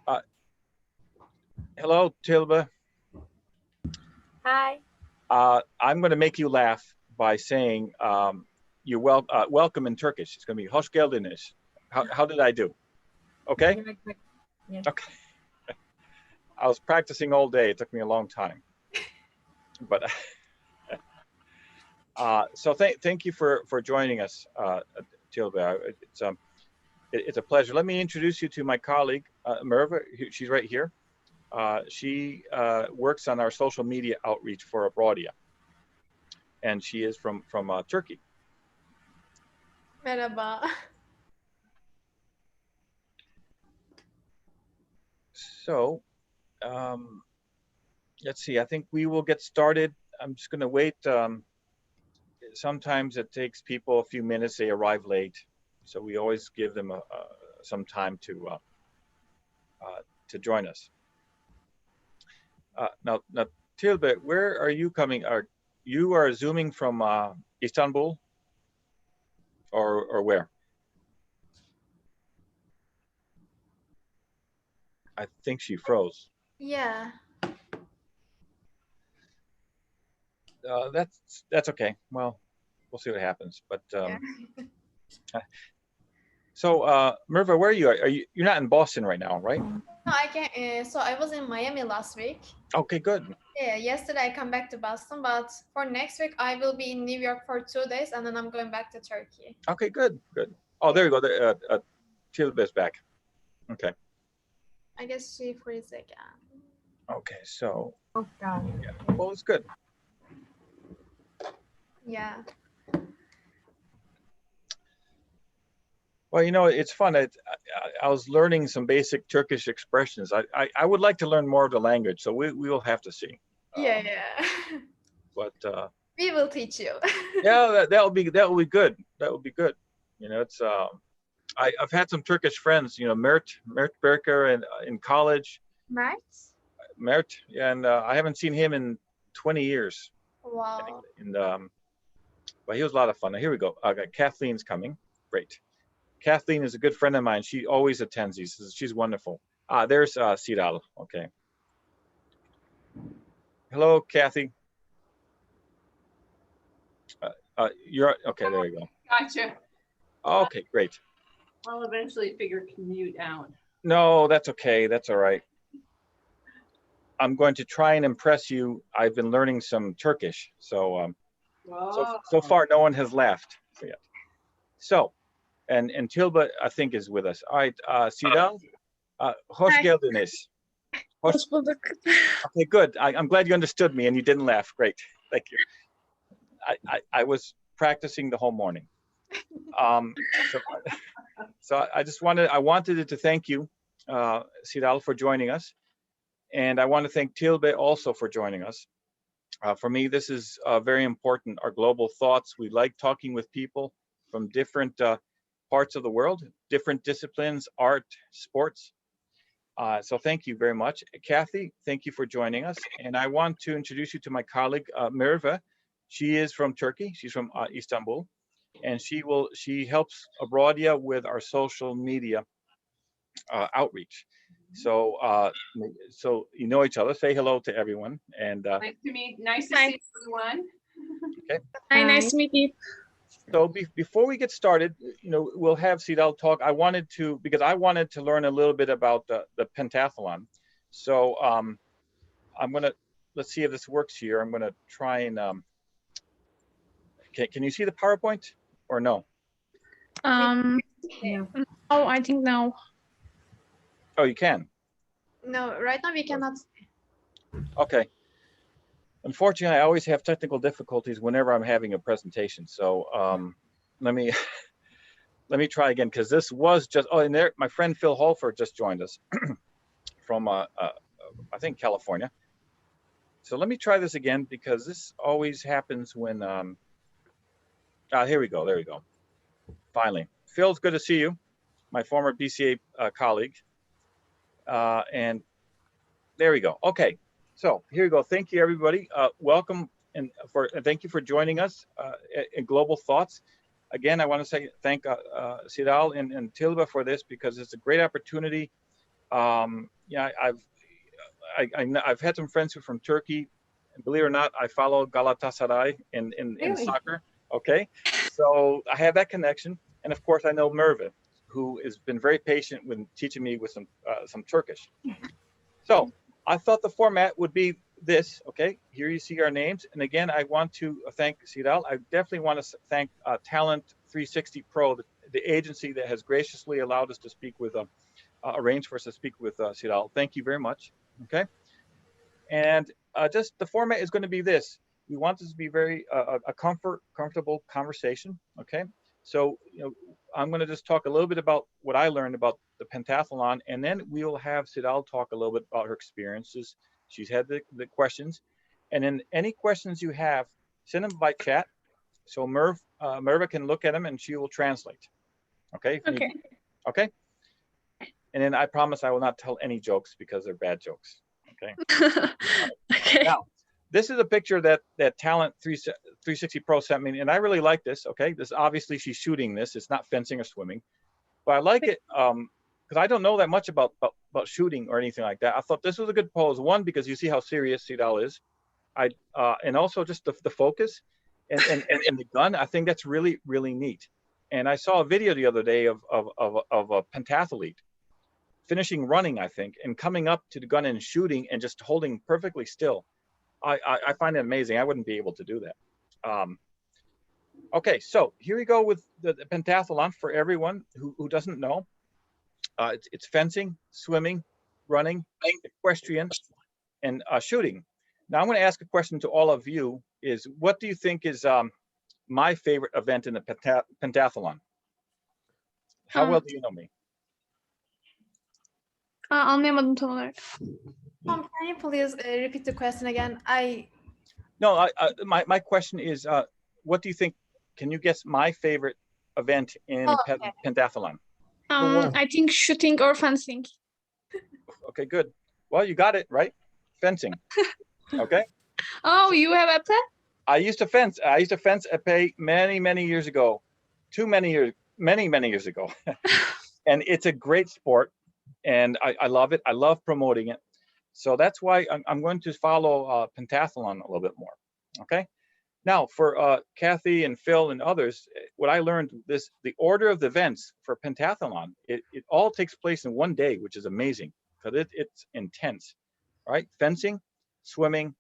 Uh, Hello, Tilba. Hi. I'm going to make you laugh by saying you're welcome in Turkish. It's going to be hoş geldiniz. How did I do? Okay? You're good. Yeah. Okay. I was practicing all day. It took me a long time. But so thank you for joining us, Tilba. It's a pleasure. Let me introduce you to my colleague, Merve. She's right here. She works on our social media outreach for Abroadia, and she is from Turkey. Merhaba. So let's see. I think we will get started. I'm just going to wait. Sometimes it takes people a few minutes. They arrive late, so we always give them some time to join us. Now, Tilbe, where are you coming? You are zooming from Istanbul, or where? I think she froze. Yeah. That's okay. Well, we'll see what happens. But Yeah. so Merve, where are you? You're not in Boston right now, right? No, I can't. So I was in Miami last week. Okay, good. Yeah, yesterday I come back to Boston, but for next week I will be in New York for 2 days, and then I'm going back to Turkey. Okay, good. Oh, there you go. Tilbe's back. Okay. I guess she freeze again. Okay, so Oh God. yeah. Well, it's good. Yeah. Well, it's fun. I was learning some basic Turkish expressions. I would like to learn more of the language, so we will have to see. Yeah. But We will teach you. yeah, that will be good. That will be good. It's I've had some Turkish friends. Mert Berker in college. Mert, and I haven't seen him in 20 years. Wow. But he was a lot of fun. Now, here we go. Kathleen's coming. Great. Kathleen is a good friend of mine. She always attends these. She's wonderful. There's Sidal. Okay. Hello, Kathy. You're okay. There you go. Gotcha. Okay, great. I'll eventually figure commute out. No, that's okay. That's all right. I'm going to try and impress you. I've been learning some Turkish, so far no one has laughed yet. So, and Tilba I think is with us. All right, Sidal, hoş geldiniz. Hoş bulduk. Okay, good. I'm glad you understood me and you didn't laugh. Great, thank you. I was practicing the whole morning. So I wanted to thank you, Sidal, for joining us. And I want to thank Tilbe also for joining us. For me, this is very important, our global thoughts. We like talking with people from different parts of the world, different disciplines, art, sports. So thank you very much. Kathy, thank you for joining us. And I want to introduce you to my colleague, Merve. She is from Turkey. She's from Istanbul. And she helps Abroadia with our social media outreach. So you know each other. Say hello to everyone. And nice to see everyone. Okay. Hi, nice to meet you. So before we get started, we'll have Sidal talk. Because I wanted to learn a little bit about the pentathlon. So let's see if this works here. I'm gonna try and can you see the PowerPoint or no? Oh, I think no. Oh, you can. No, right now we cannot. Okay. Unfortunately, I always have technical difficulties whenever I'm having a presentation. So let me try again, because this was just, and there, my friend Phil Holford just joined us from, I think, California. So let me try this again, because this always happens when, here we go, there we go. Finally. Phil, it's good to see you, my former BCA colleague. And there we go. Okay. So here we go. Thank you, everybody. Welcome, and thank you for joining us in Global Thoughts. Again, I want to thank Sidal and Tilba for this, because it's a great opportunity yeah, I've had some friends who are from Turkey. Believe it or not, I follow Galatasaray in Really? soccer. Okay, so I have that connection, and of course I know Merve, who has been very patient with teaching me with some Turkish. So I thought the format would be this. Okay, here you see our names, and again I want to thank Sidal. I definitely want to thank Talent 360 Pro, the agency that has graciously allowed us to speak with arranged for us to speak with Sidal. Thank you very much. Okay, and just the format is going to be this. We want this to be very a comfortable conversation. Okay, so I'm going to just talk a little bit about what I learned about the pentathlon, and then we will have Sidal talk a little bit about her experiences. She's had the questions, and then any questions you have, send them by chat. So Merve can look at them and she will translate. Okay. Okay. Okay. And then I promise I will not tell any jokes because they're bad jokes. Okay. Okay. Now, this is a picture that Talent 360 Pro sent me, and I really like this. Okay, this obviously she's shooting this. It's not fencing or swimming, but I like it because I don't know that much about shooting or anything like that. I thought this was a good pose. One, because you see how serious Sidal is, and also just the focus and the gun. I think that's really neat. And I saw a video the other day of a pentathlete finishing running, I think, and coming up to the gun and shooting and just holding perfectly still. I find it amazing. I wouldn't be able to do that. Okay, so here we go with the pentathlon for everyone who doesn't know. It's fencing, swimming, running, equestrian, and shooting. Now I'm going to ask a question to all of you: is what do you think is my favorite event in the pentathlon? How well do you know me? Anlayamadım tam olarak. Can you please repeat the question again? No, my question is, what do you think? Can you guess my favorite event in pentathlon? I think shooting or fencing. Okay, good. Well, you got it right. Fencing. Okay. Oh, you have a pet? I used to fence. I used to fence epee many years ago. Many years ago. And it's a great sport, and I love it. I love promoting it. So that's why I'm going to follow pentathlon a little bit more. Okay. Now for Kathy and Phil and others, what I learned the order of the events for pentathlon, it all takes place in one day, which is amazing because it's intense. All right, fencing, swimming,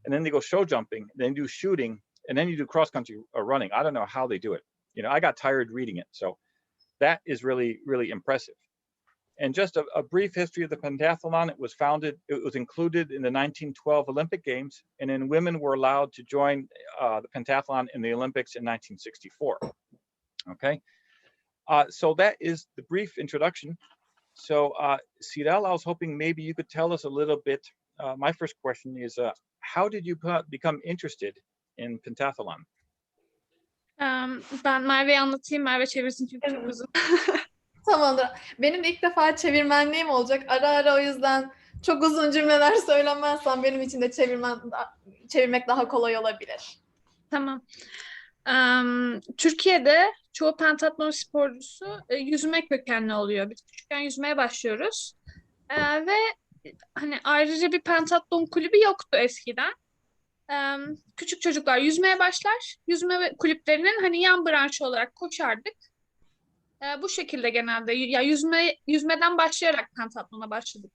and then they go show jumping, then do shooting, and then you do cross country running. I don't know how they do it. I got tired reading it. So that is really impressive. And just a brief history of the pentathlon: it was included in the 1912 Olympic Games, and then women were allowed to join the pentathlon in the Olympics in 1964. Okay, so that is the brief introduction. So Sidal, I was hoping maybe you could tell us a little bit. My first question is, how did you become interested in pentathlon? Ben Merve'ye anlatayım. Merve çevirsin çünkü çok uzun. Tamamdır. Benim de ilk defa çevirmenliğim olacak. Ara ara o yüzden çok uzun cümleler söylemezsem benim için de çevirmek daha kolay olabilir. Tamam. Türkiye'de çoğu pentatlon sporcusu yüzme kökenli oluyor. Biz küçükken yüzmeye başlıyoruz. Ve hani ayrıca bir pentatlon kulübü yoktu eskiden. Küçük çocuklar yüzmeye başlar. Yüzme kulüplerinin hani yan branşı olarak koşardık. Bu şekilde genelde ya yüzmeden başlayarak pentatlona başladık.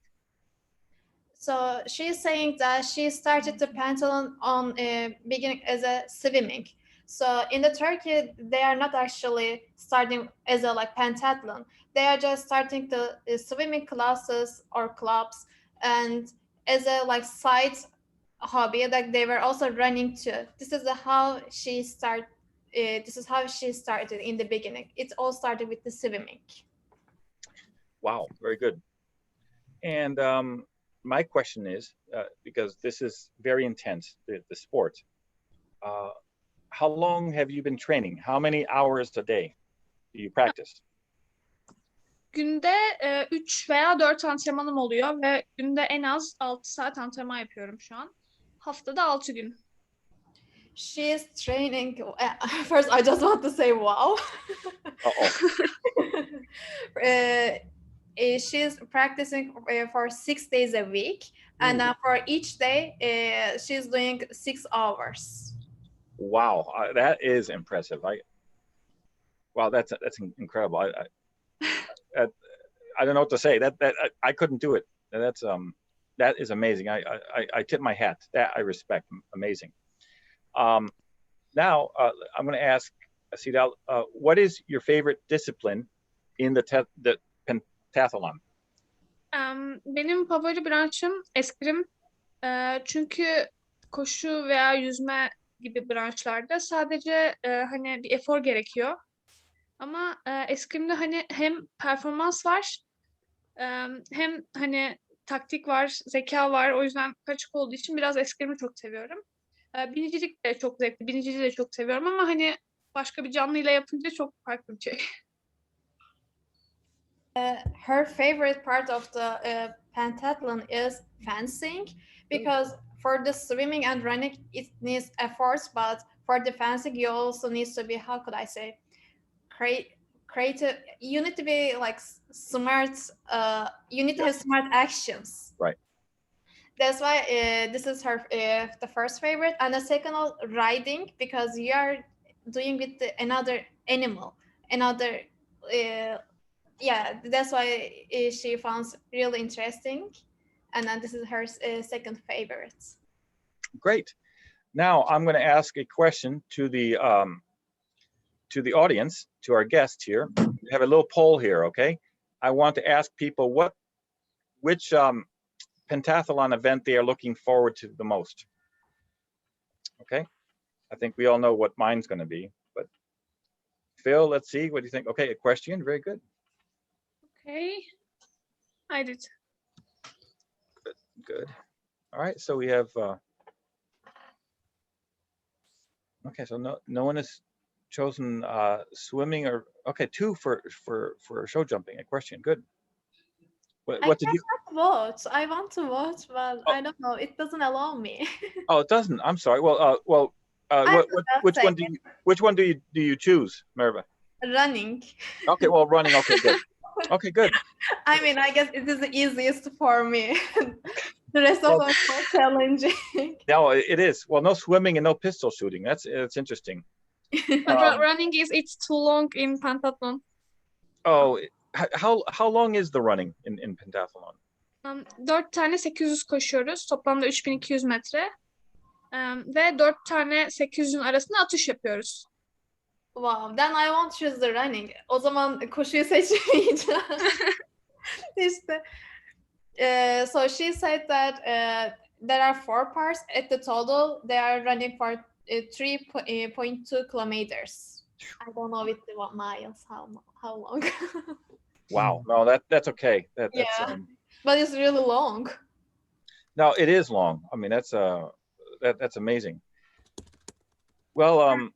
So she's saying that she started the pentathlon on beginning as a swimming. So in the Turkey, they are not actually starting as a pentathlon. They are just starting the swimming classes or clubs, and as a side hobby, they were also running too. This is how she started. This is how she started in the beginning. It all started with the swimming. Wow, very good. And my question is, because this is very intense, the sport, how long have you been training? How many hours a day do you practice? Günde 3 veya 4 antrenmanım oluyor ve günde en az 6 saat antrenman yapıyorum şu an. Haftada 6 gün. She is training. First, I just want to say wow. she's practicing for 6 days a week, and for each day, she's doing 6 hours. Wow, that is impressive. Wow, that's incredible. I don't know what to say. I couldn't do it. That is amazing. I tip my hat. That I respect. Amazing. Now I'm going to ask Sidal, what is your favorite discipline in the pentathlon? Benim favori branşım eskrim. Çünkü koşu veya yüzme gibi branşlarda sadece hani bir efor gerekiyor. Ama eskrimde hani hem performans var, hem hani taktik var, zeka var. O yüzden karışık olduğu için biraz eskrimi çok seviyorum. Binicilik de çok zevkli, biniciliği de çok seviyorum ama hani başka bir canlıyla yapınca çok farklı bir şey. Her favorite part of the pentathlon is fencing, because for the swimming and running it needs efforts, but for the fencing you also need to be, how could I say, creative. You need to be like smart. You need to have smart actions. Right. That's why this is her the first favorite, and the second one, riding, because you are doing with another animal, another. Yeah, that's why she finds really interesting, and then this is her second favorite. Great. Now I'm going to ask a question to the audience, to our guests here. We have a little poll here, okay? I want to ask people which pentathlon event they are looking forward to the most. Okay, I think we all know what mine's going to be, but Phil, let's see, what do you think? Okay, a question, very good. Okay, I did. Good. All right, so we have. Okay, so no one has chosen swimming, or okay, 2 for show jumping. A question, good. What did you vote? I want to vote, but I don't know. It doesn't allow me. Oh, it doesn't. I'm sorry. Well, which one do you choose, Merve? Running. Okay, well, running. Okay, good. Okay, good. I mean, I guess it is the easiest for me. The rest of them are so challenging. No, it is. Well, no swimming and no pistol shooting. It's interesting. Running it's too long in pentathlon. Oh, how long is the running in pentathlon? 4 tane 800 koşuyoruz. Toplamda 3200 metre. Ve 4 tane 800'ün arasında atış yapıyoruz. Wow, then I won't choose the running. O zaman koşuyu seçmeyeceğim. İşte. So she said that there are 4 parts. At the total, they are running for 3.2 kilometers. I don't know with what miles, how long. Wow, no, that's okay. That's but it's really long. No, it is long. I mean, that's amazing. Well,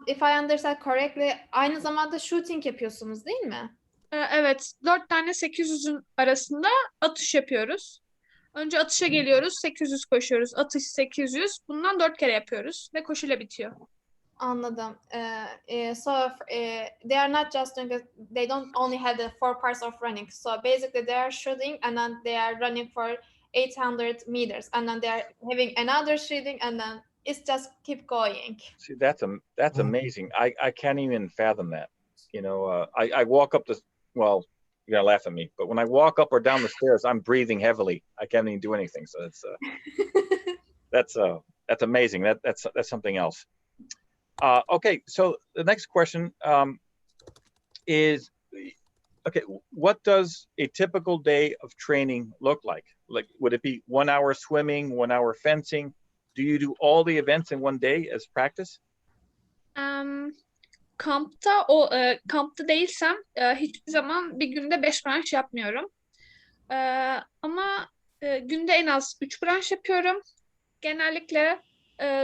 If I understand correctly, aynı zamanda shooting yapıyorsunuz değil mi? Evet, 4 tane 800'ün arasında atış yapıyoruz. Önce atışa geliyoruz, 800 koşuyoruz. Atış 800, bundan 4 kere yapıyoruz ve koşuyla bitiyor. Anladım. So they are not just doing it, they don't only have the 4 parts of running. So basically they are shooting and then they are running for 800 meters and then they are having another shooting and then it's just keep going. See, that's amazing. I can't even fathom that. You know, I walk up well, you're gonna laugh at me, but when I walk up or down the stairs, I'm breathing heavily. I can't even do anything. So that's amazing. That's something else. Okay, so the next question is, okay, what does a typical day of training look like? Like, would it be 1 hour swimming, 1 hour fencing? Do you do all the events in one day as practice? Kampta değilsem hiçbir zaman bir günde 5 branş yapmıyorum. Ama günde en az 3 branş yapıyorum. Genellikle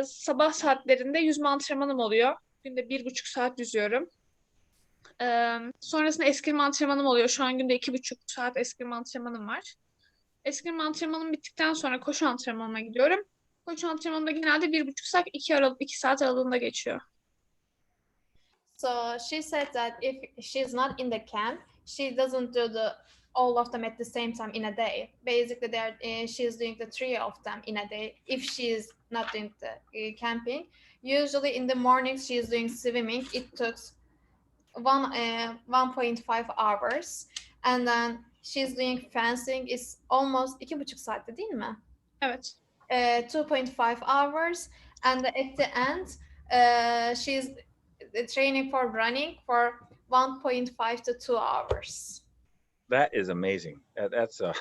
sabah saatlerinde yüzme antrenmanım oluyor. Günde 1,5 saat yüzüyorum. Sonrasında eskrim antrenmanım oluyor. Şu an günde 2,5 saat eskrim antrenmanım var. Eskrim antrenmanım bittikten sonra koşu antrenmanına gidiyorum. Koşu antrenmanında genelde 1,5 saat, 2 saat aralığında geçiyor. So she said that if she's not in the camp, she doesn't do all of them at the same time in a day. Basically, she's doing the 3 of them in a day if she's not doing the camping. Usually in the mornings she's doing swimming. It took 1.5 hours, and then she's doing fencing is almost 2,5 saatte değil mi? Evet. 2.5 hours, and at the end she's training for running for 1.5 to 2 hours. That is amazing. That's a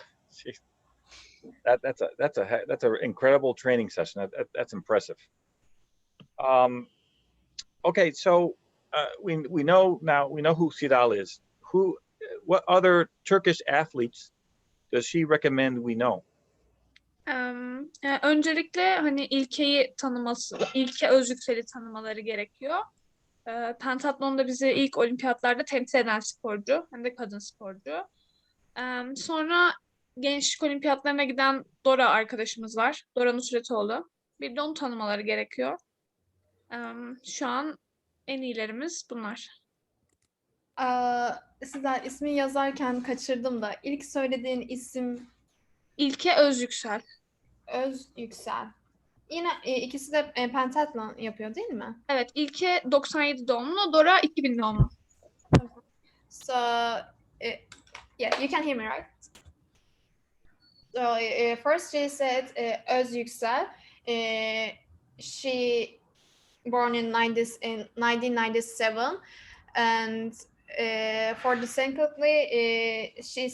that's an incredible training session. That's impressive. Okay, so we know now, we know who Sidal is. What other Turkish athletes does she recommend we know? Öncelikle hani ilkeyi tanıması, ilke Özyüksel'i tanımaları gerekiyor. Pentathlon'da bizi ilk olimpiyatlarda temsil eden sporcu, hem de kadın sporcu. Sonra gençlik olimpiyatlarına giden Dora arkadaşımız var. Dora Nusretoğlu. Bir de onu tanımaları gerekiyor. Şu an en iyilerimiz bunlar. Sizden ismi yazarken kaçırdım da ilk söylediğin isim İlke Özyüksel. Özyüksel. Yine ikisi de pentathlon yapıyor değil mi? Evet, İlke 97 doğumlu, Dora 2000 doğumlu. So, yeah, you can hear me, right? So, first she said Özyüksel. She born in 1997, and for the secondly, she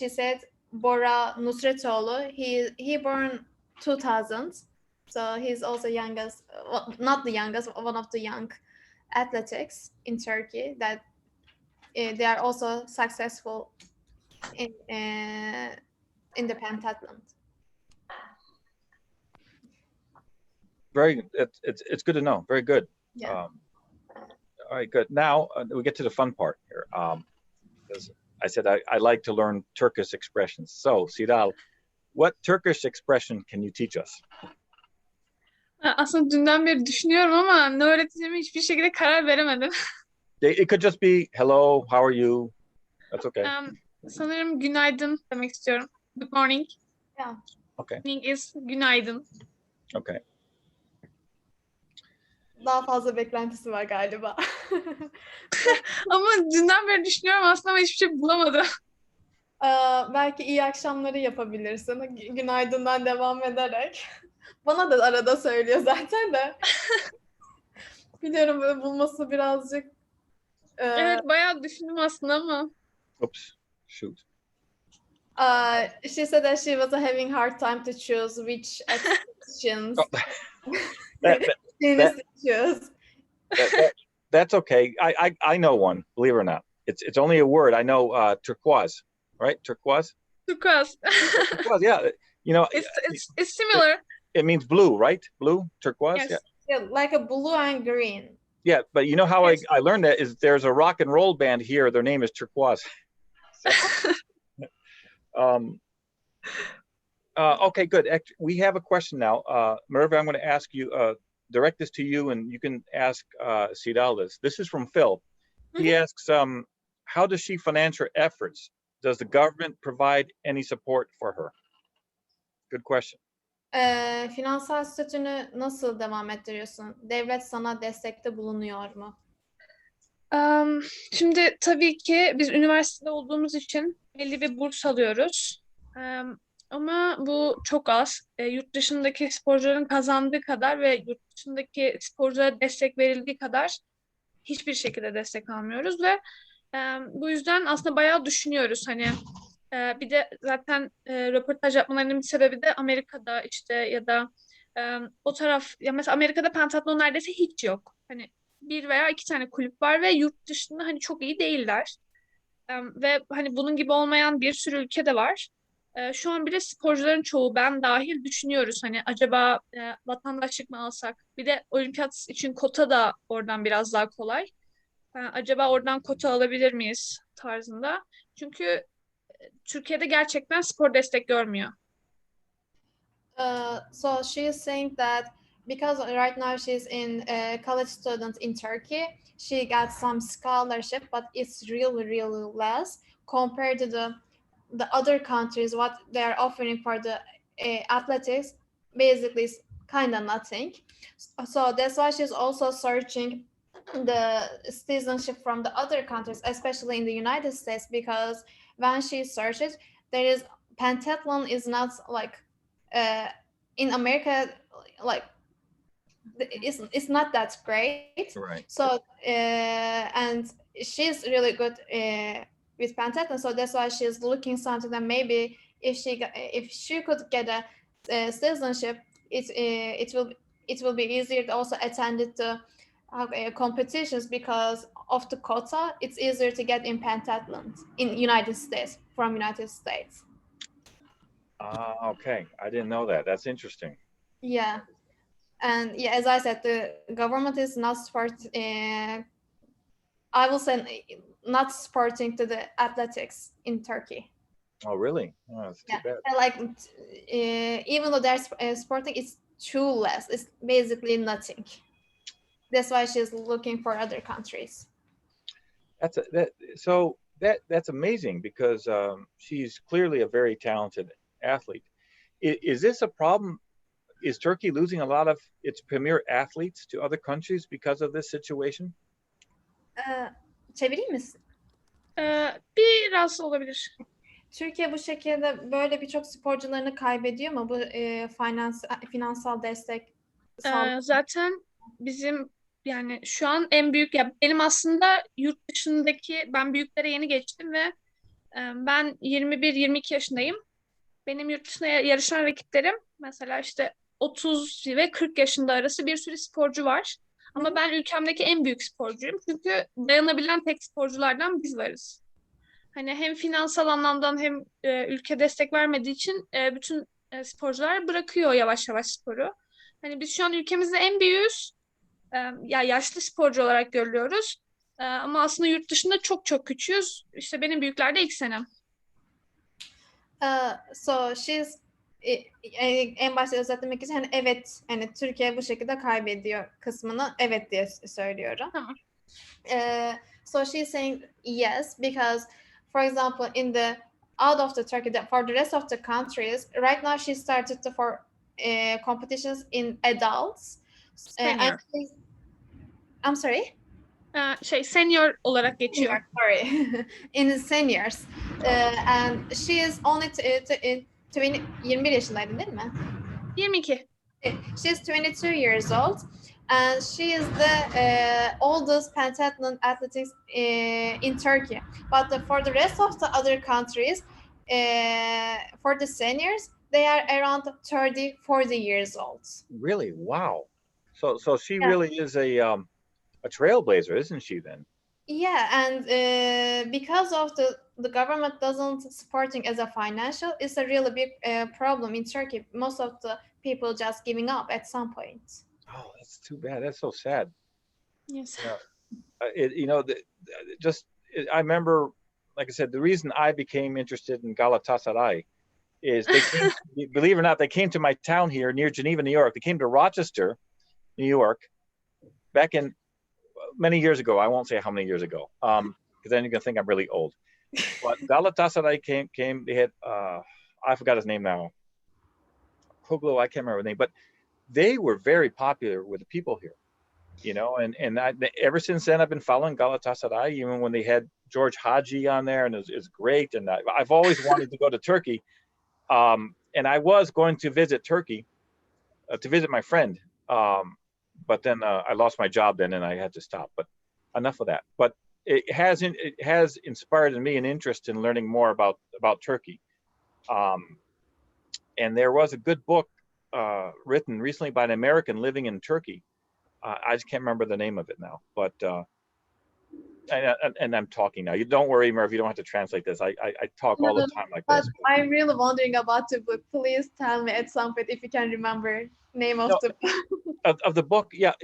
said Bora Nusretoğlu. He born 2000, so he's also youngest, well, not the youngest, one of the young athletics in Turkey that they are also successful in the pentathlon. Very, it's good to know. Very good. Yeah. All right, good. Now we get to the fun part here. Because I said I like to learn Turkish expressions. So Sidal, what Turkish expression can you teach us? Aslında dünden beri düşünüyorum ama ne öğreteceğimi hiçbir şekilde karar veremedim. It could just be hello, how are you? That's okay. Sanırım günaydın demek istiyorum. Good morning. Yeah. Okay. Morning is günaydın. Okay. Daha fazla beklentisi var galiba. Ama dünden beri düşünüyorum aslında ama hiçbir şey bulamadım. Belki iyi akşamları yapabilirsin. Günaydın'dan devam ederek. Bana da arada söylüyor zaten de. Biliyorum böyle bulması birazcık... Evet, bayağı düşündüm aslında ama. Oops, shoot. She said that she was having hard time to choose which expressions she needs to choose. That's okay. I know one, believe it or not. It's only a word. I know turquoise, right? Turquoise? Turquoise. Turquoise, yeah. You know, It's similar. it means blue, right? Blue, turquoise, Yes. yeah. Yeah, like a blue and green. Yeah, but you know how Yes. I learned that is there's a rock and roll band here. Their name is Turquoise. Okay, good. We have a question now. Merve, I'm going to ask you, direct this to you, and you can ask Sidal this. This is from Phil. He asks, how does she finance her efforts? Does the government provide any support for her? Good question. Finansal statünü nasıl devam ettiriyorsun? Devlet sana destekte bulunuyor mu? Şimdi tabii ki biz üniversitede olduğumuz için belli bir burs alıyoruz. Ama bu çok az. Yurt dışındaki sporcuların kazandığı kadar ve yurt dışındaki sporculara destek verildiği kadar hiçbir şekilde destek almıyoruz ve bu yüzden aslında bayağı düşünüyoruz. Hani bir de zaten röportaj yapmalarının bir sebebi de Amerika'da işte ya da o taraf, ya mesela Amerika'da pentathlon neredeyse hiç yok. Hani 1 veya 2 tane kulüp var ve yurt dışında hani çok iyi değiller. Ve hani bunun gibi olmayan bir sürü ülke de var. Şu an bile sporcuların çoğu, ben dahil, düşünüyoruz. Hani acaba vatandaşlık mı alsak? Bir de olimpiyat için kota da oradan biraz daha kolay. Acaba oradan kota alabilir miyiz tarzında. Çünkü Türkiye'de gerçekten spor destek görmüyor. So she is saying that because right now she's in college student in Turkey, she got some scholarship, but it's really, really less compared to the other countries, what they are offering for the athletics, basically is kind of nothing. So that's why she's also searching the citizenship from the other countries, especially in the United States, because when she searches, there is pentathlon is not like in America, like it's not that great. Right. So and she's really good with pentathlon, so that's why she's looking something that maybe if she could get a citizenship, it will be easier to also attend it to competitions, because of the quota. It's easier to get in pentathlon in United States, from United States. Okay. I didn't know that. That's interesting. Yeah. And yeah, as I said, the government is not I will say not supporting to the athletics in Turkey. Oh, really? Oh, that's too bad. And like even though they're sporting, it's too less. It's basically nothing. That's why she's looking for other countries. That's amazing, because she's clearly a very talented athlete. Is this a problem? Is Turkey losing a lot of its premier athletes to other countries because of this situation? Çevireyim misin? Biraz olabilir. Türkiye bu şekilde böyle birçok sporcularını kaybediyor mu? Bu finansal destek Zaten bizim yani şu an en büyük, ya benim aslında yurt dışındaki, ben büyüklere yeni geçtim ve ben 21-22 yaşındayım. Benim yurt dışında yarışan rakiplerim mesela işte 30 ve 40 yaşında arası bir sürü sporcu var. Ama ben ülkemdeki en büyük sporcuyum. Çünkü dayanabilen tek sporculardan biz varız. Hani hem finansal anlamdan hem ülke destek vermediği için bütün sporcular bırakıyor yavaş yavaş sporu. Hani biz şu an ülkemizde en büyüğüz. Ya yaşlı sporcu olarak görülüyoruz. Ama aslında yurt dışında çok çok küçüğüz. İşte benim büyüklerde ilk senem. So she's en başta özetlemek için hani evet, hani Türkiye bu şekilde kaybediyor kısmını evet diye söylüyorum. Tamam. So she's saying yes because, for example, in the out of the Turkey, for the rest of the countries, right now she started for competitions in adults. Senior. I'm sorry? Senior olarak geçiyor. Sorry. In seniors. And she is only 21 yaşındaydın değil mi? 22. She's 22 years old, and she is the oldest pentathlon athlete in Turkey. But for the rest of the other countries, for the seniors, they are around 30, 40 years old. Really? Wow. So she really is a trailblazer, isn't she then? Yeah, and because of the government doesn't supporting as a financial, it's a really big problem in Turkey. Most of the people just giving up at some point. Oh, that's too bad. That's so sad. Yes. I remember, like I said, the reason I became interested in Galatasaray is they came, believe it or not, they came to my town here near Geneva, New York. They came to Rochester, New York, back in many years ago. I won't say how many years ago, because then you're gonna think I'm really old. But Galatasaray came. They had I forgot his name now. Koglu, I can't remember the name, but they were very popular with the people here, and ever since then I've been following Galatasaray, even when they had George Hagi on there, and it's great. And I've always wanted to go to Turkey, and I was going to visit Turkey to visit my friend, but then I lost my job then, and I had to stop. But enough of that. But it has inspired in me an interest in learning more about Turkey. And there was a good book written recently by an American living in Turkey. I just can't remember the name of it now, but and I'm talking now. You don't worry, Merve, you don't have to translate this. I talk all the time like this. I'm really wondering about the book. Please tell me at some point if you can remember name of the book. Of the book. Yeah,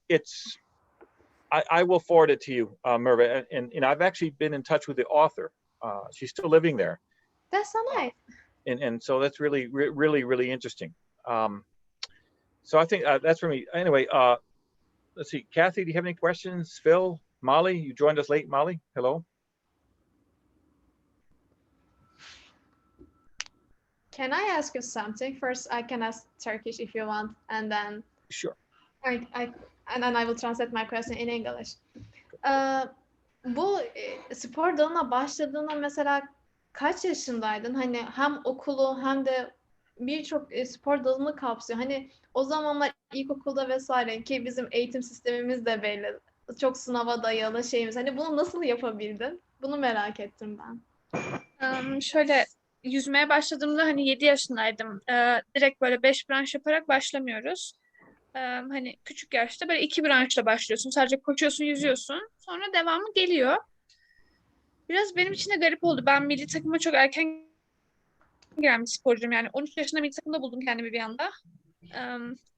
it's. I will forward it to you, Merve, and I've actually been in touch with the author. She's still living there. That's so nice. And so that's really interesting. So I think that's for me. Anyway, let's see. Kathy, do you have any questions? Phil, Molly, you joined us late. Molly, hello. can I ask you something? First, I can ask Turkish if you want, and then Sure. and then I will translate my question in English. Bu spor dalına başladığında mesela kaç yaşındaydın? Hani hem okulu hem de birçok spor dalını kapsıyor. Hani o zamanlar ilkokulda vesaire ki bizim eğitim sistemimiz de belli. Çok sınava dayalı şeyimiz. Hani bunu nasıl yapabildin? Bunu merak ettim ben. Şöyle yüzmeye başladığımda hani 7 yaşındaydım. Direkt böyle 5 branş yaparak başlamıyoruz. Hani küçük yaşta böyle 2 branşla başlıyorsun. Sadece koşuyorsun, yüzüyorsun. Sonra devamı geliyor. Biraz benim için de garip oldu. Ben milli takıma çok erken giren bir sporcuyum. Yani 13 yaşında milli takımda buldum kendimi bir anda.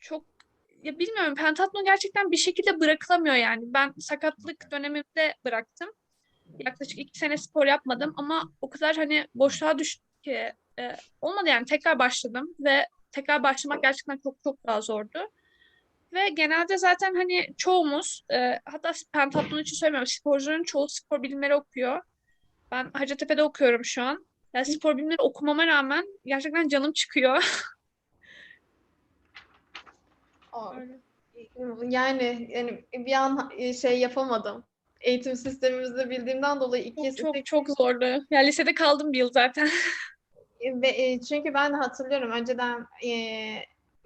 Çok ya bilmiyorum, pentatlon gerçekten bir şekilde bırakılamıyor yani. Ben sakatlık dönemimde bıraktım. Yaklaşık 2 sene spor yapmadım ama o kadar hani boşluğa düştüm ki olmadı yani, tekrar başladım ve tekrar başlamak gerçekten çok çok daha zordu. Ve genelde zaten hani çoğumuz hatta pentatlon için söylemiyorum, sporcuların çoğu spor bilimleri okuyor. Ben Hacettepe'de okuyorum şu an. Ya spor bilimleri okumama rağmen gerçekten canım çıkıyor. Öyle. Yani bir an şey yapamadım. Eğitim sistemimizi bildiğimden dolayı Çok zordu. Ya lisede kaldım bir yıl zaten. Çünkü ben hatırlıyorum önceden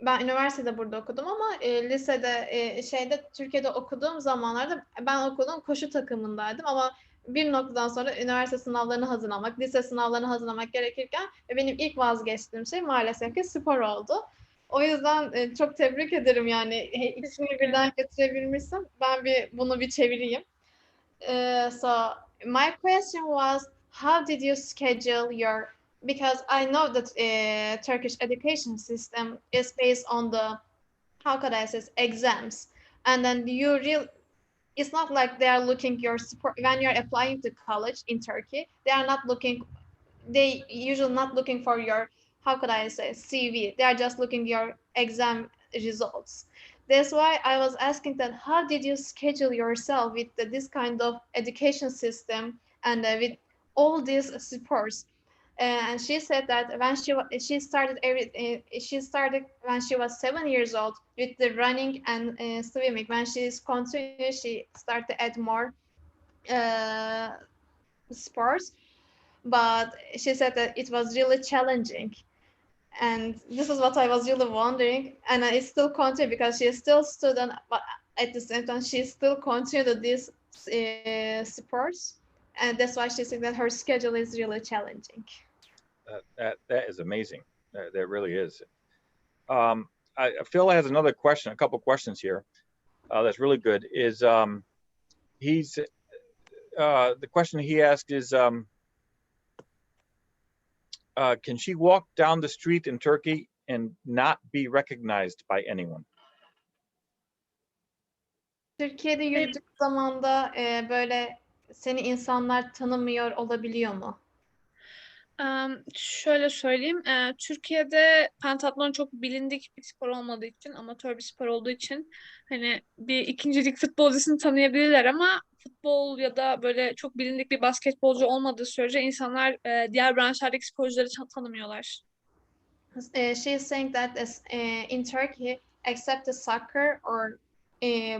ben üniversitede burada okudum ama lisede şeyde Türkiye'de okuduğum zamanlarda ben okulun koşu takımındaydım ama bir noktadan sonra üniversite sınavlarını hazırlamak, lise sınavlarını hazırlamak gerekirken benim ilk vazgeçtiğim şey maalesef ki spor oldu. O yüzden çok tebrik ederim yani ikisini birden getirebilmişsin. Ben bunu bir çevireyim. So my question was, how did you schedule your? Because I know that Turkish education system is based on the, how could I say, exams, and then it's not like they are looking your support when you're applying to college in Turkey. They usually not looking for your, how could I say, CV. They are just looking your exam results. That's why I was asking that how did you schedule yourself with this kind of education system and with all these sports? And she said that when she started when she was 7 years old with the running and swimming. When she's continued, she started to add more sports. But she said that it was really challenging. And this is what I was really wondering. And I still continue because she is still a student, but at the same time, she still continued these sports. And that's why she said that her schedule is really challenging. That is amazing. That really is. Phil has another question, a couple questions here. That's really good. Is the question he asked is, can she walk down the street in Turkey and not be recognized by anyone? Türkiye'de yürüdüğün zamanda böyle seni insanlar tanımıyor olabiliyor mu? Şöyle söyleyeyim. Türkiye'de pentatlon çok bilindik bir spor olmadığı için, amatör bir spor olduğu için hani bir ikincilik futbolcusunu tanıyabilirler ama futbol ya da böyle çok bilindik bir basketbolcu olmadığı sürece insanlar diğer branşlardaki sporcuları tanımıyorlar. She is saying that in Turkey, except the soccer or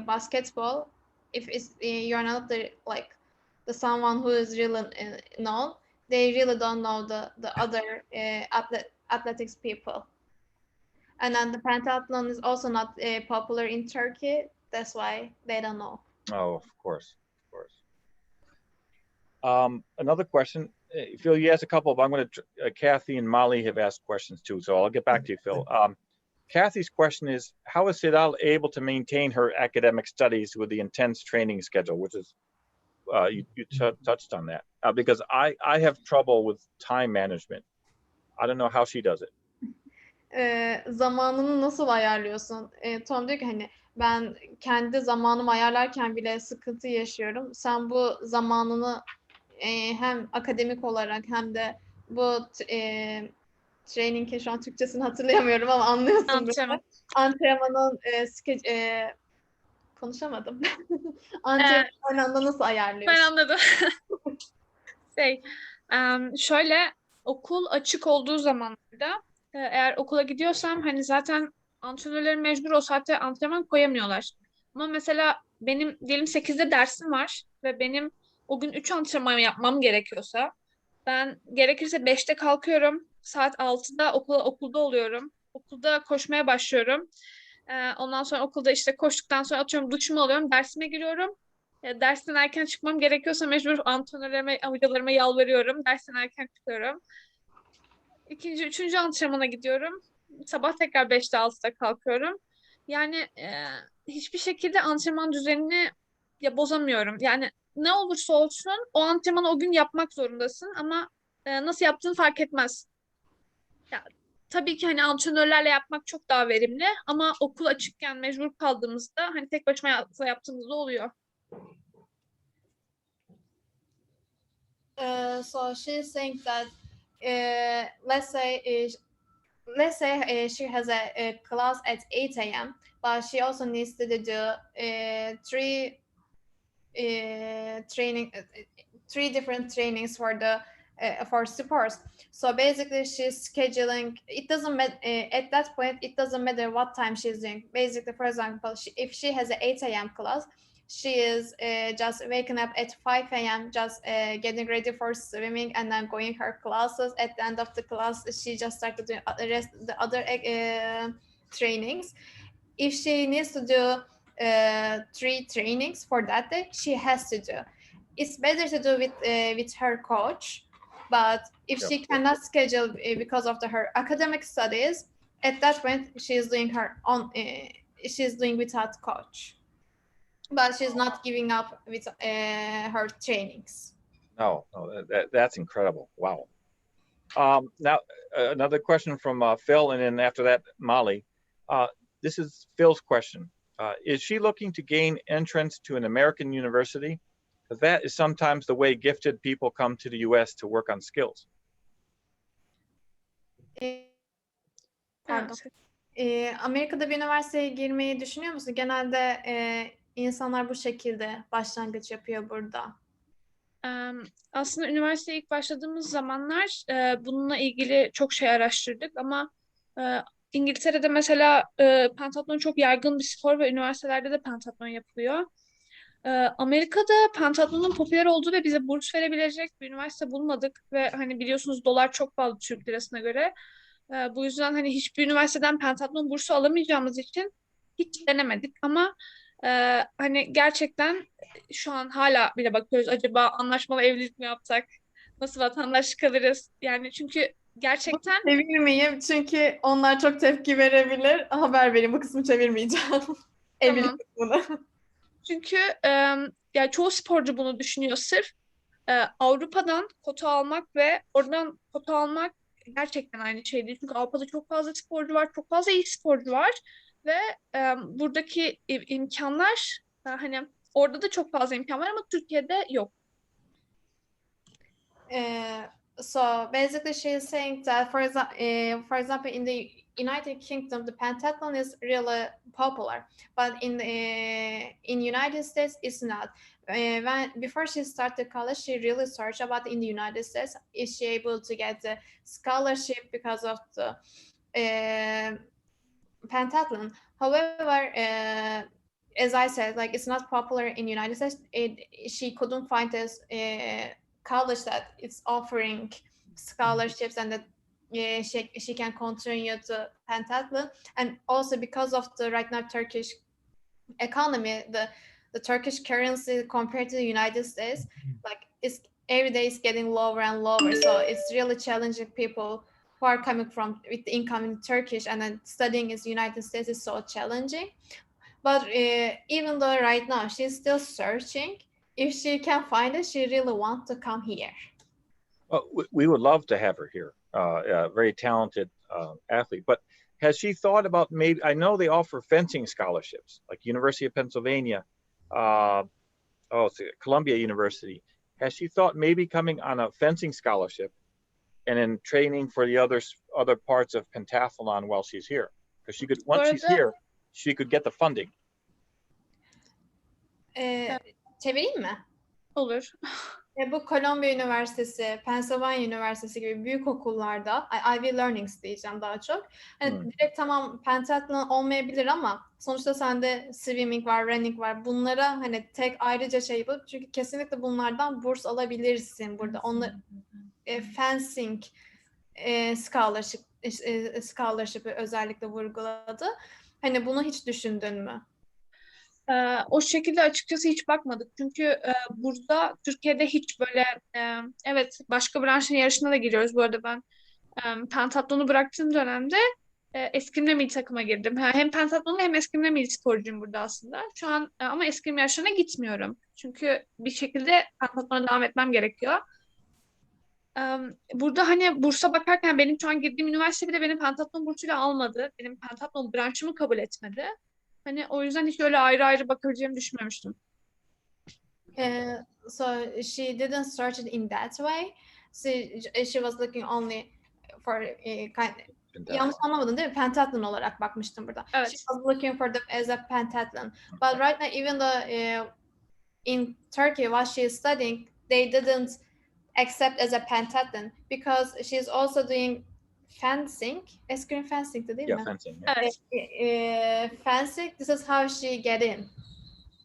basketball, if you're not the someone who is really known, they really don't know the other athletics people. And then the pentathlon is also not popular in Turkey. That's why they don't know. Oh, of course. Another question. Phil, you asked a couple, but I'm going to, Kathy and Molly have asked questions too, so I'll get back to you, Phil. Kathy's question is, how is Sidal able to maintain her academic studies with the intense training schedule, which is, you touched on that, because I have trouble with time management. I don't know how she does it. Zamanını nasıl ayarlıyorsun? Tom diyor ki hani ben kendi zamanımı ayarlarken bile sıkıntı yaşıyorum. Sen bu zamanını hem akademik olarak hem de bu training'e şu an Türkçesini hatırlayamıyorum ama anlıyorsun. Antrenmanın konuşamadım. Antrenmanı aynı anda nasıl ayarlıyorsun? Ben anladım. Şöyle okul açık olduğu zamanlarda eğer okula gidiyorsam hani zaten antrenörlerin mecbur o saatte antrenman koyamıyorlar. Ama mesela benim diyelim 8'de dersim var ve benim o gün 3 antrenman yapmam gerekiyorsa ben gerekirse 5'te kalkıyorum. Saat 6'da okulda oluyorum. Okulda koşmaya başlıyorum. Ondan sonra okulda işte koştuktan sonra atıyorum duşumu alıyorum. Dersime giriyorum. Dersten erken çıkmam gerekiyorsa mecbur antrenörlerime, hocalarıma yalvarıyorum. Dersten erken çıkıyorum. İkinci, üçüncü antrenmana gidiyorum. Sabah tekrar 5'te 6'da kalkıyorum. Yani hiçbir şekilde antrenman düzenini bozamıyorum. Yani ne olursa olsun o antrenmanı o gün yapmak zorundasın ama nasıl yaptığın fark etmez. Ya, tabii ki hani antrenörlerle yapmak çok daha verimli ama okul açıkken mecbur kaldığımızda hani tek başıma yaptığımızda oluyor. So she's saying that let's say she has a class at 8 a.m. but she also needs to do three three different trainings for sports. So basically she's scheduling, it doesn't matter at that point, it doesn't matter what time she's doing. Basically, for example, if she has an 8 a.m. class, she is just waking up at 5 a.m. just getting ready for swimming and then going her classes. At the end of the class she just started doing the other trainings. If she needs to do 3 trainings for that day, she has to do. It's better to do with her coach, but if she cannot schedule because of her academic studies, at that point she is doing her own. She's doing without coach, but she's not giving up with her trainings. No, that's incredible. Wow. Now, another question from Phil, and then after that, Molly. This is Phil's question. Is she looking to gain entrance to an American university? Because that is sometimes the way gifted people come to the US to work on skills. Pardon. Amerika'da bir üniversiteye girmeyi düşünüyor musun? Genelde insanlar bu şekilde başlangıç yapıyor burada. Aslında üniversiteye ilk başladığımız zamanlar bununla ilgili çok şey araştırdık ama İngiltere'de mesela pentatlon çok yaygın bir spor ve üniversitelerde de pentatlon yapılıyor. Amerika'da pentatlonun popüler olduğu ve bize burs verebilecek bir üniversite bulmadık ve hani biliyorsunuz dolar çok pahalı Türk lirasına göre. Bu yüzden hani hiçbir üniversiteden pentatlon bursu alamayacağımız için hiç denemedik ama hani gerçekten şu an hala bile bakıyoruz, acaba anlaşmalı evlilik mi yapsak? Nasıl vatandaşlık alırız? Yani çünkü gerçekten Çevirmeyeyim çünkü onlar çok tepki verebilir. Haber vereyim, bu kısmı çevirmeyeceğim. Evlilik kısmını. çünkü ya çoğu sporcu bunu düşünüyor. Sırf Avrupa'dan kota almak ve oradan kota almak gerçekten aynı şey değil. Çünkü Avrupa'da çok fazla sporcu var, çok fazla iyi sporcu var ve buradaki imkanlar hani orada da çok fazla imkan var ama Türkiye'de yok. So basically she's saying that for example in the United Kingdom the pentathlon is really popular, but in United States it's not. Before she started college, she really searched about in the United States, is she able to get the scholarship because of the pentathlon. However, as I said, like it's not popular in United States. She couldn't find this college that is offering scholarships and that she can continue to pentathlon. And also because of the right now Turkish economy, the Turkish currency compared to the United States, like it's every day is getting lower and lower. So it's really challenging people who are coming from with the income in Turkish and then studying in the United States is so challenging. But even though right now she's still searching, if she can find it, she really wants to come here. Well, we would love to have her here. A very talented athlete. But has she thought about maybe? I know they offer fencing scholarships, like University of Pennsylvania, Columbia University. Has she thought maybe coming on a fencing scholarship and then training for the other parts of pentathlon while she's here? Because she could, once she's here, she could get the funding. Çevireyim mi? Olur. Bu Columbia Üniversitesi, Pennsylvania Üniversitesi gibi büyük okullarda, Ivy Learnings diyeceğim daha çok. Hani direkt tamam pentathlon olmayabilir ama sonuçta sende swimming var, running var. Bunlara hani tek ayrıca şey yapıp çünkü kesinlikle bunlardan burs alabilirsin burada. Onlar fencing scholarship'ı özellikle vurguladı. Hani bunu hiç düşündün mü? O şekilde açıkçası hiç bakmadık. Çünkü burada Türkiye'de hiç böyle evet başka branşın yarışına da giriyoruz. Bu arada ben pentatlonu bıraktığım dönemde eskrimle milli takıma girdim. Hem pentatlonlu hem eskrimle milli sporcuyum burada aslında. Şu an ama eskrim yarışlarına gitmiyorum. Çünkü bir şekilde pentatlona devam etmem gerekiyor. Burada hani bursa bakarken benim şu an girdiğim üniversite bile benim pentatlon bursuyla almadı. Benim pentatlon branşımı kabul etmedi. Hani o yüzden hiç öyle ayrı ayrı bakabileceğimi düşünmemiştim. So she didn't start it in that way. She was looking only for yanlış anlamadın değil mi? Pentathlon olarak bakmıştım burada. Evet. She was looking for them as a pentathlon. But right now, even though in Turkey, what she is studying, they didn't accept as a pentathlon because she's also doing fencing. Eskrim fencing değil mi? Fencing. Evet. Fencing. This is how she get in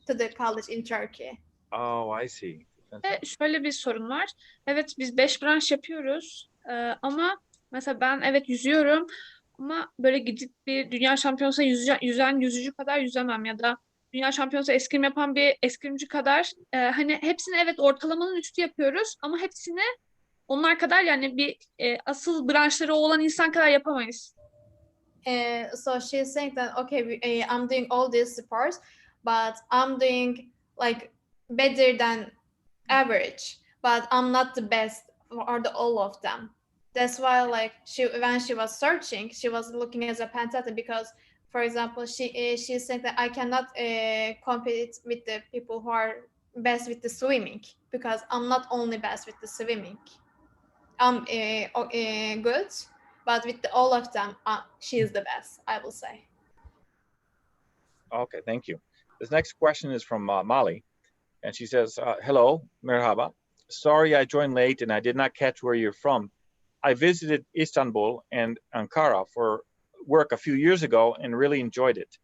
to the college in Turkey. Oh, I see. Ve şöyle bir sorun var. Evet biz 5 branş yapıyoruz. Ama mesela ben evet yüzüyorum ama böyle gidip bir dünya şampiyonasına yüzen yüzücü kadar yüzemem ya da dünya şampiyonası eskrim yapan bir eskrimci kadar hani hepsini evet ortalamanın üstü yapıyoruz ama hepsini onlar kadar yani bir asıl branşları olan insan kadar yapamayız. So she's saying that okay, I'm doing all these sports, but I'm doing like better than average, but I'm not the best or the all of them. That's why like when she was searching, she was looking as a pentathlon because, for example, she's saying that I cannot compete with the people who are best with the swimming because I'm not only best with the swimming. I'm good, but with all of them, she is the best, I will say. Okay, thank you. This next question is from Molly, and she says, hello, merhaba. Sorry I joined late and I did not catch where you're from. I visited Istanbul and Ankara for work a few years ago and really enjoyed it.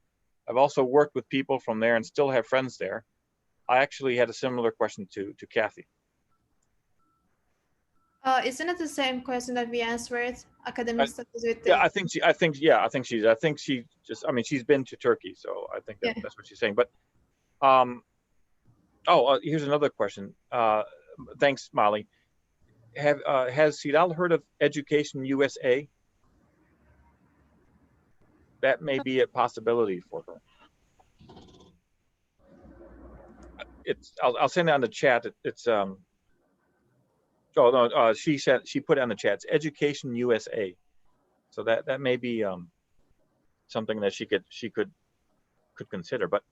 I've also worked with people from there and still have friends there. I actually had a similar question to Kathy. Isn't it the same question that we answered? Academic studies with the... Yeah, I think she just, I mean, she's been to Turkey, so I think that's what she's saying. But, here's another question. Thanks, Molly. Has Sidal heard of Education USA? That may be a possibility for her. I'll send it on the chat. She put it on the chat. It's Education USA. So that may be something that she could consider. But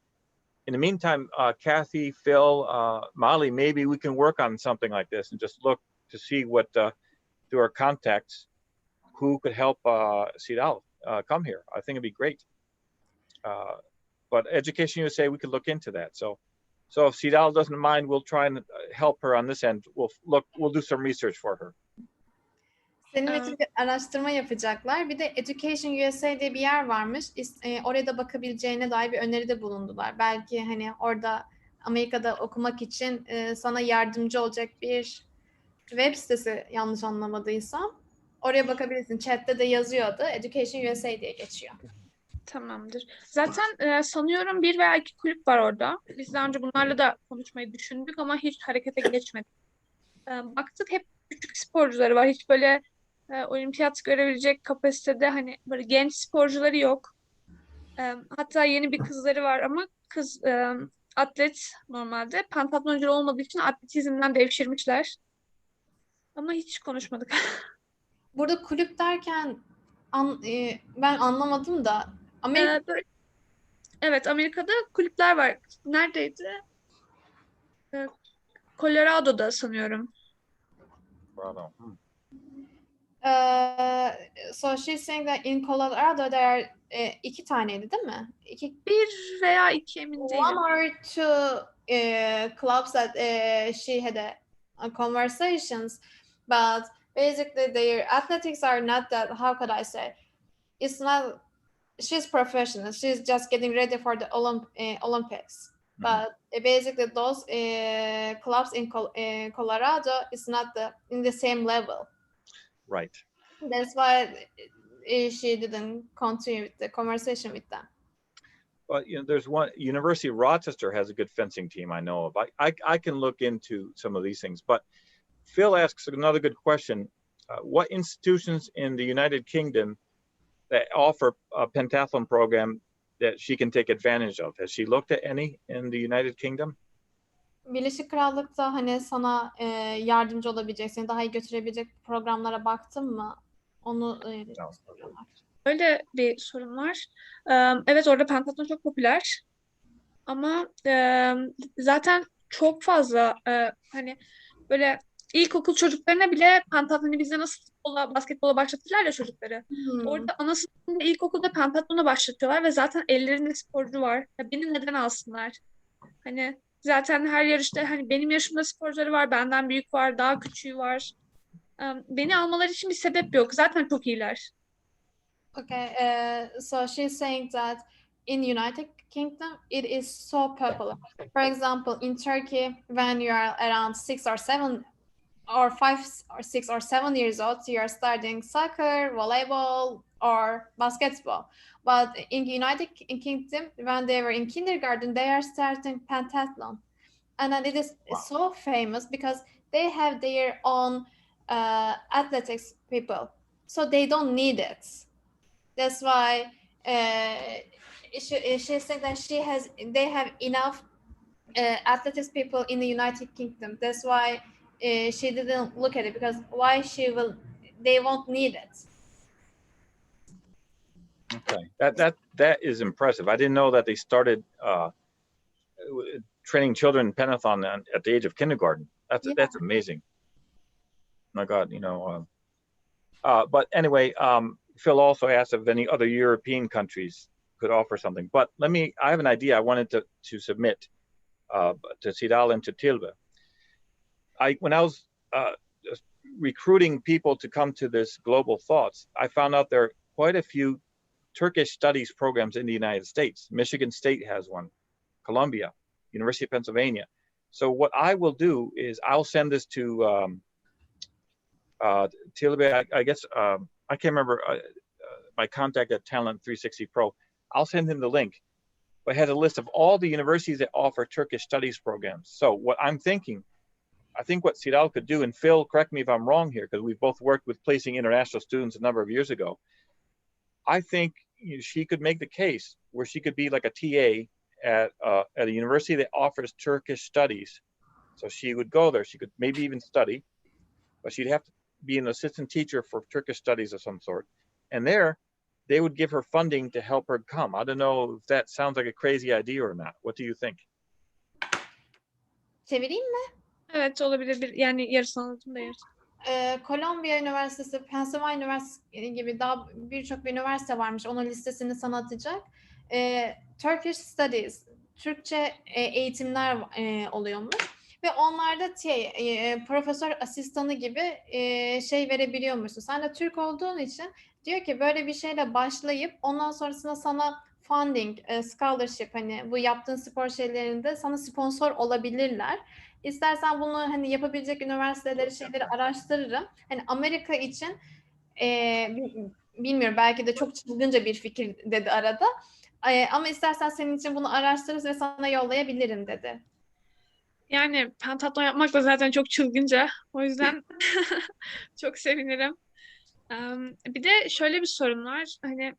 in the meantime, Kathy, Phil, Molly, maybe we can work on something like this and just look to see what through our contacts who could help Sidal come here. I think it'd be great. But Education USA, we could look into that. So if Sidal doesn't mind, we'll try and help her on this end. We'll do some research for her. Senin için bir araştırma yapacaklar. Bir de Education USA diye bir yer varmış. Oraya da bakabileceğine dair bir öneride bulundular. Belki hani orada Amerika'da okumak için sana yardımcı olacak bir web sitesi, yanlış anlamadıysam. Oraya bakabilirsin. Chat'te de yazıyordu. Education USA diye geçiyor. Tamamdır. Zaten sanıyorum 1 veya 2 kulüp var orada. Biz daha önce bunlarla da konuşmayı düşündük ama hiç harekete geçmedik. Baktık hep küçük sporcuları var. Hiç böyle olimpiyat görebilecek kapasitede hani böyle genç sporcuları yok. Hatta yeni bir kızları var ama kız atlet normalde. Pentatloncu olmadığı için atletizmden devşirmişler. Ama hiç konuşmadık. Burada kulüp derken ben anlamadım da Amerika... Evet, Amerika'da kulüpler var. Neredeydi? Colorado'da sanıyorum. Bravo. So she's saying that in Colorado there are 2 taneydi değil mi? 1 veya 2 emin değilim. One or two clubs that she had conversations, but basically their athletics are not that, how could I say, it's not, she's professional, she's just getting ready for the Olympics. But basically those clubs in Colorado is not in the same level. Right. That's why she didn't continue with the conversation with them. But there's one, University of Rochester has a good fencing team I know of. I can look into some of these things. But Phil asks another good question. What institutions in the United Kingdom that offer a pentathlon program that she can take advantage of? Has she looked at any in the United Kingdom? Birleşik Krallık'ta hani sana yardımcı olabilecek, seni daha iyi götürebilecek programlara baktın mı? Onu soruyorlar. Öyle bir sorun var. Evet, orada pentatlon çok popüler. Ama zaten çok fazla hani böyle ilkokul çocuklarına bile pentatlonu bizde nasıl basketbola başlatırlar ya çocukları. Orada ana sınıfında ilkokulda pentatlona başlatıyorlar ve zaten ellerinde sporcu var. Ya beni neden alsınlar? Hani zaten her yarışta hani benim yaşımda sporcuları var, benden büyük var, daha küçüğü var. Beni almaları için bir sebep yok. Zaten çok iyiler. Okay, so she's saying that in United Kingdom it is so popular. For example, in Turkey, when you are around 6 or 7 or 5 or 6 or 7 years old, you are starting soccer, volleyball, or basketball. But in United Kingdom, when they were in kindergarten, they are starting pentathlon. And then it is so famous because they have their own athletics people. So they don't need it. That's why she said that they have enough athletics people in the United Kingdom. That's why she didn't look at it, because they won't need it. Okay, that is impressive. I didn't know that they started training children in pentathlon at the age of kindergarten. That's amazing. My God, but anyway, Phil also asked if any other European countries could offer something. But I have an idea I wanted to submit to Sidal and to Tilbe. When I was recruiting people to come to this Global Thoughts, I found out there are quite a few Turkish Studies programs in the United States. Michigan State has one, Columbia, University of Pennsylvania. So what I will do is I'll send this to Tilbe, I guess, I can't remember my contact at Talent 360 Pro. I'll send him the link. But it has a list of all the universities that offer Turkish Studies programs. So what I'm thinking, I think what Sidal could do, and Phil, correct me if I'm wrong here, because we've both worked with placing international students a number of years ago. I think she could make the case where she could be like a TA at a university that offers Turkish Studies. So she would go there. She could maybe even study, but she'd have to be an assistant teacher for Turkish Studies of some sort. And there, they would give her funding to help her come. I don't know if that sounds like a crazy idea or not. What do you think? Çevireyim mi? Evet, olabilir. Yani yarısını anladım da yarısını. Columbia Üniversitesi, Pennsylvania Üniversitesi gibi daha birçok bir üniversite varmış. Onun listesini sana atacak. Turkish Studies, Türkçe eğitimler oluyormuş. Ve onlarda profesör asistanı gibi şey verebiliyormuşsun. Sen de Türk olduğun için diyor ki böyle bir şeyle başlayıp ondan sonrasında sana funding, scholarship, hani bu yaptığın spor şeylerinde sana sponsor olabilirler. İstersen bunu hani yapabilecek şeyleri araştırırım. Hani Amerika için bilmiyorum, belki de çok çılgınca bir fikir dedi arada. Ama istersen senin için bunu araştırırız ve sana yollayabilirim dedi. Yani pentatlon yapmak da zaten çok çılgınca. O yüzden çok sevinirim. Bir de şöyle bir sorun var. Hani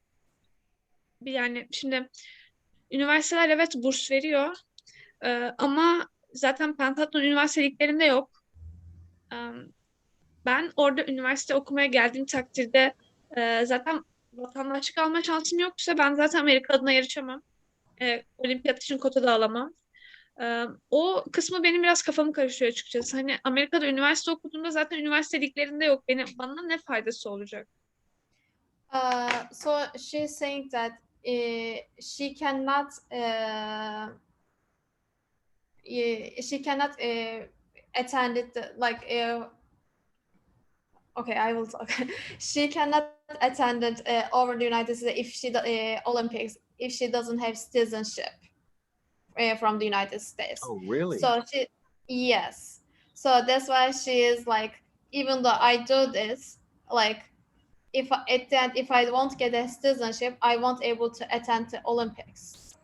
yani şimdi üniversiteler evet burs veriyor. Ama zaten pentatlon üniversiteliklerinde yok. Ben orada üniversite okumaya geldiğim takdirde zaten vatandaşlık alma şansım yoksa ben zaten Amerika adına yarışamam. Olimpiyat için kota da alamam. O kısmı benim biraz kafamı karıştırıyor açıkçası. Hani Amerika'da üniversite okuduğumda zaten üniversiteliklerinde yok. Bana ne faydası olacak? So she's saying that she cannot attended okay, I will talk. She cannot attend over the United States if she Olympics if she doesn't have citizenship from the United States. Oh, really? So yes. So that's why she is like, even though I do this, like if I won't get a citizenship, I won't able to attend the Olympics.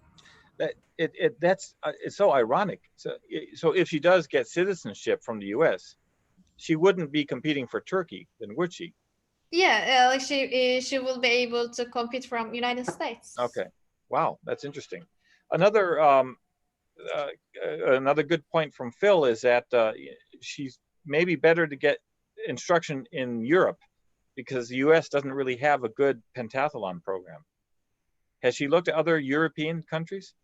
That's it's so ironic. So if she does get citizenship from the U.S., she wouldn't be competing for Turkey, then would she? Yeah, like she will be able to compete from United States. Okay. Wow, that's interesting. Another another good point from Phil is that she's maybe better to get instruction in Europe because the U.S. doesn't really have a good pentathlon program. Has she looked at other European countries?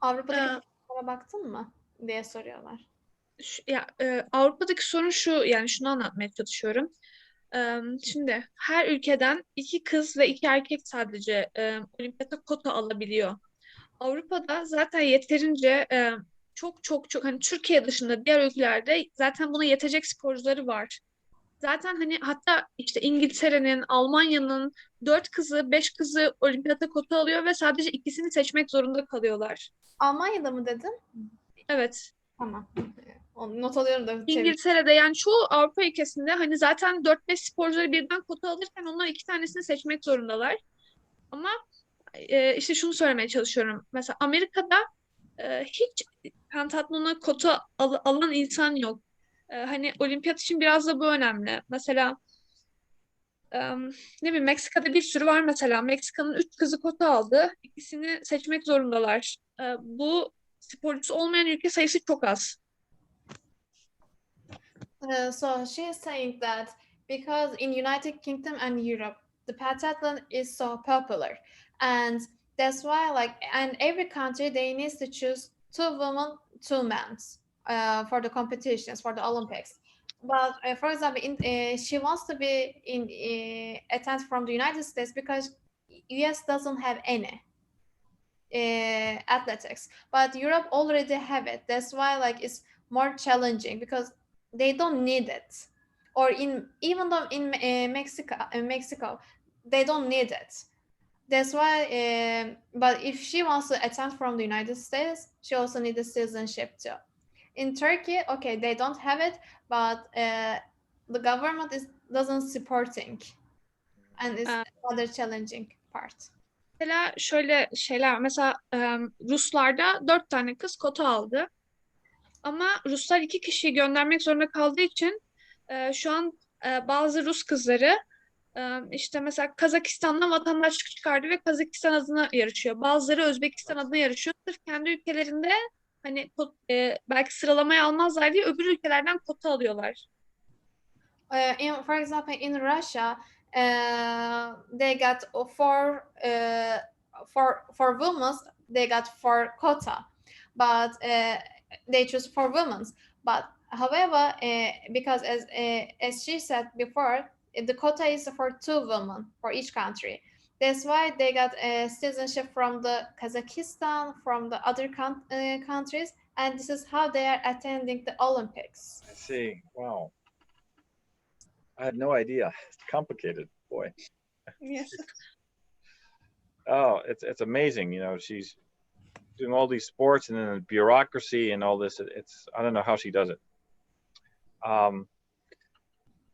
Avrupa'daki baktın mı diye soruyorlar. Avrupa'daki sorun şu, yani şunu anlatmaya çalışıyorum. Şimdi her ülkeden 2 kız ve 2 erkek sadece olimpiyata kota alabiliyor. Avrupa'da zaten yeterince çok hani Türkiye dışında diğer ülkelerde zaten buna yetecek sporcuları var. Zaten hani hatta işte İngiltere'nin, Almanya'nın 4 kızı, 5 kızı olimpiyata kota alıyor ve sadece ikisini seçmek zorunda kalıyorlar. Almanya'da mı dedin? Evet. Tamam. Onu not alıyorum da. İngiltere'de yani çoğu Avrupa ülkesinde hani zaten 4-5 sporcuları birden kota alırken onlar 2 tanesini seçmek zorundalar. Ama işte şunu söylemeye çalışıyorum. Mesela Amerika'da hiç pentatlona kota alan insan yok. Hani olimpiyat için biraz da bu önemli. Mesela ne bileyim Meksika'da bir sürü var mesela. Meksika'nın 3 kızı kota aldı. İkisini seçmek zorundalar. Bu sporcusu olmayan ülke sayısı çok az. So she is saying that because in United Kingdom and Europe, the pentathlon is so popular, and that's why and every country they need to choose 2 women, 2 men for the competitions for the Olympics. But for example, she wants to be in attend from the United States because US doesn't have any athletics, but Europe already have it. That's why it's more challenging because they don't need it. Or even though in Mexico, they don't need it. That's why. But if she wants to attend from the United States, she also needs a citizenship too. In Turkey, okay, they don't have it, but the government doesn't supporting, and it's another challenging part. Mesela şöyle şeyler, mesela Ruslarda 4 tane kız kota aldı. Ama Ruslar 2 kişiyi göndermek zorunda kaldığı için şu an bazı Rus kızları işte mesela Kazakistan'dan vatandaşlık çıkardı ve Kazakistan adına yarışıyor. Bazıları Özbekistan adına yarışıyor. Sırf kendi ülkelerinde hani belki sıralamaya almazlar diye öbür ülkelerden kota alıyorlar. For example, in Russia, they got for women, they got 4 quota, but they choose 4 women. But however, because as she said before, the quota is for 2 women for each country. That's why they got citizenship from the Kazakhstan, from the other countries, and this is how they are attending the Olympics. I see. Wow. I had no idea. It's complicated, boy. Yes. Oh, it's amazing. She's doing all these sports and then the bureaucracy and all this. I don't know how she does it.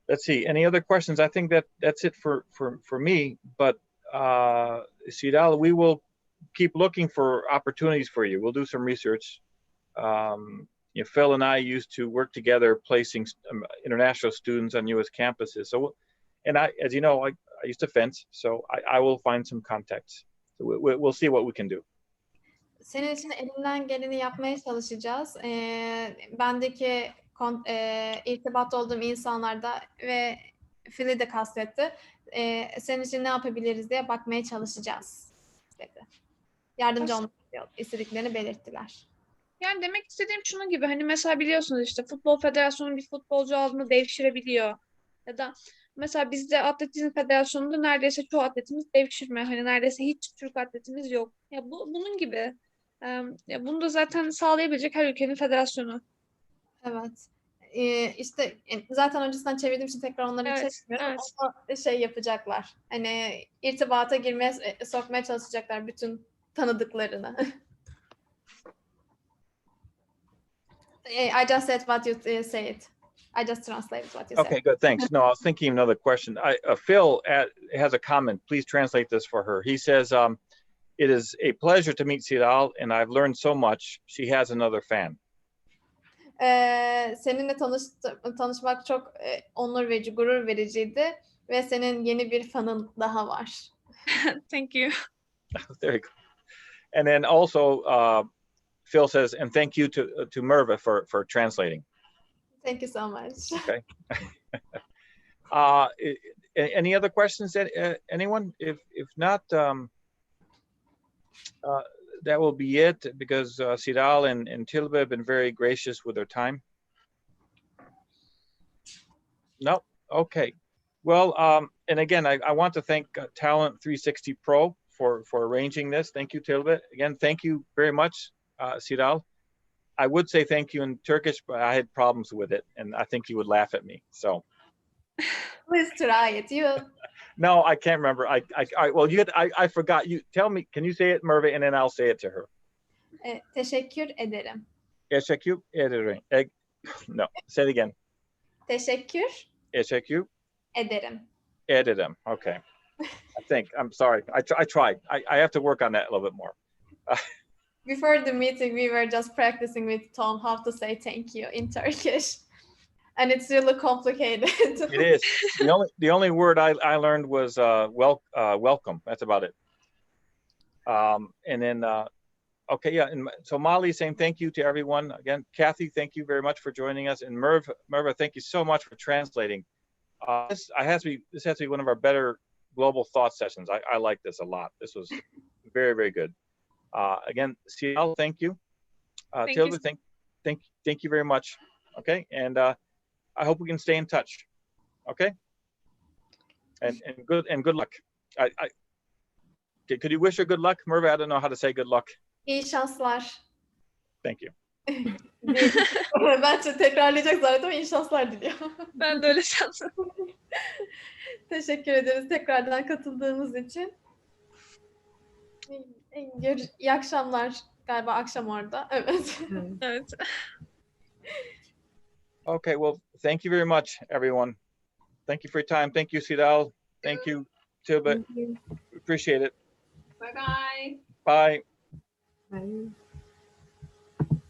Let's see. Any other questions? I think that's it for me. But Sidal, we will keep looking for opportunities for you. We'll do some research. Phil and I used to work together placing international students on U.S. campuses. So, and as you know, I used to fence, so I will find some contacts. So we'll see what we can do. Senin için elimden geleni yapmaya çalışacağız. Bendeki irtibat olduğum insanlarda ve Phil'i de kastetti. Senin için ne yapabiliriz diye bakmaya çalışacağız dedi. Yardımcı olmak istediklerini belirttiler. Yani demek istediğim şunun gibi, hani mesela biliyorsunuz işte Futbol Federasyonu bir futbolcu aldığında devşirebiliyor. Ya da mesela bizde Atletizm Federasyonu'nda neredeyse çoğu atletimiz devşirme. Hani neredeyse hiç Türk atletimiz yok. Ya bunun gibi. Ya bunu da zaten sağlayabilecek her ülkenin federasyonu. Evet. İşte zaten öncesinden çevirdiğim için tekrar onları Evet, çekmiyorum. evet. Ama şey yapacaklar. Hani irtibata girmeye, sokmaya çalışacaklar bütün tanıdıklarını. I just said what you said. I just translated what you said. Okay, good, thanks. No, I was thinking of another question. Phil has a comment. Please translate this for her. He says, it is a pleasure to meet Sidal, and I've learned so much. She has another fan. Seninle tanışmak çok onur verici, gurur vericiydi ve senin yeni bir fanın daha var. Thank you. Very good. And then also, Phil says, and thank you to Merve for translating. Thank you so much. Okay. Any other questions? Anyone? If not, that will be it, because Sidal and Tilbe have been very gracious with their time. No. Okay. Well, and again, I want to thank Talent 360 Pro for arranging this. Thank you, Tilbe. Again, thank you very much, Sidal. I would say thank you in Turkish, but I had problems with it, and I think you would laugh at me. So. Please try it. No, I can't remember. Well, I forgot. You tell me. Can you say it, Merve, and then I'll say it to her. Teşekkür ederim. Teşekkür ederim. No, say it again. Teşekkür Teşekkür ederim. ederim. Okay. I think. I'm sorry. I tried. I have to work on that a little bit more. Before the meeting, we were just practicing with Tom how to say thank you in Turkish. And it's really complicated. It is. The only word I learned was welcome. That's about it. And then okay, yeah. And so Molly saying thank you to everyone again. Kathy, thank you very much for joining us. And Merve, thank you so much for translating. This has to be one of our better global thought sessions. I like this a lot. This was very, very good. Again, Sidal, thank you. Tilde, thank you very much. Okay, and I hope we can stay in touch. Okay. And good luck. Could you wish her good luck, Merve? I don't know how to say good luck. İyi şanslar. Thank you. Ben tekrarlayacak zaten, iyi şanslar diliyorum. Ben de öyle sandım. Teşekkür ederiz tekrardan katıldığınız için. İyi akşamlar. Galiba akşam orada. Evet. Evet. Okay, well, thank you very much, everyone. Thank you for your time. Thank you, Sidal. Thank you, Tilbe. Appreciate it. Bye-bye. Bye. Bye.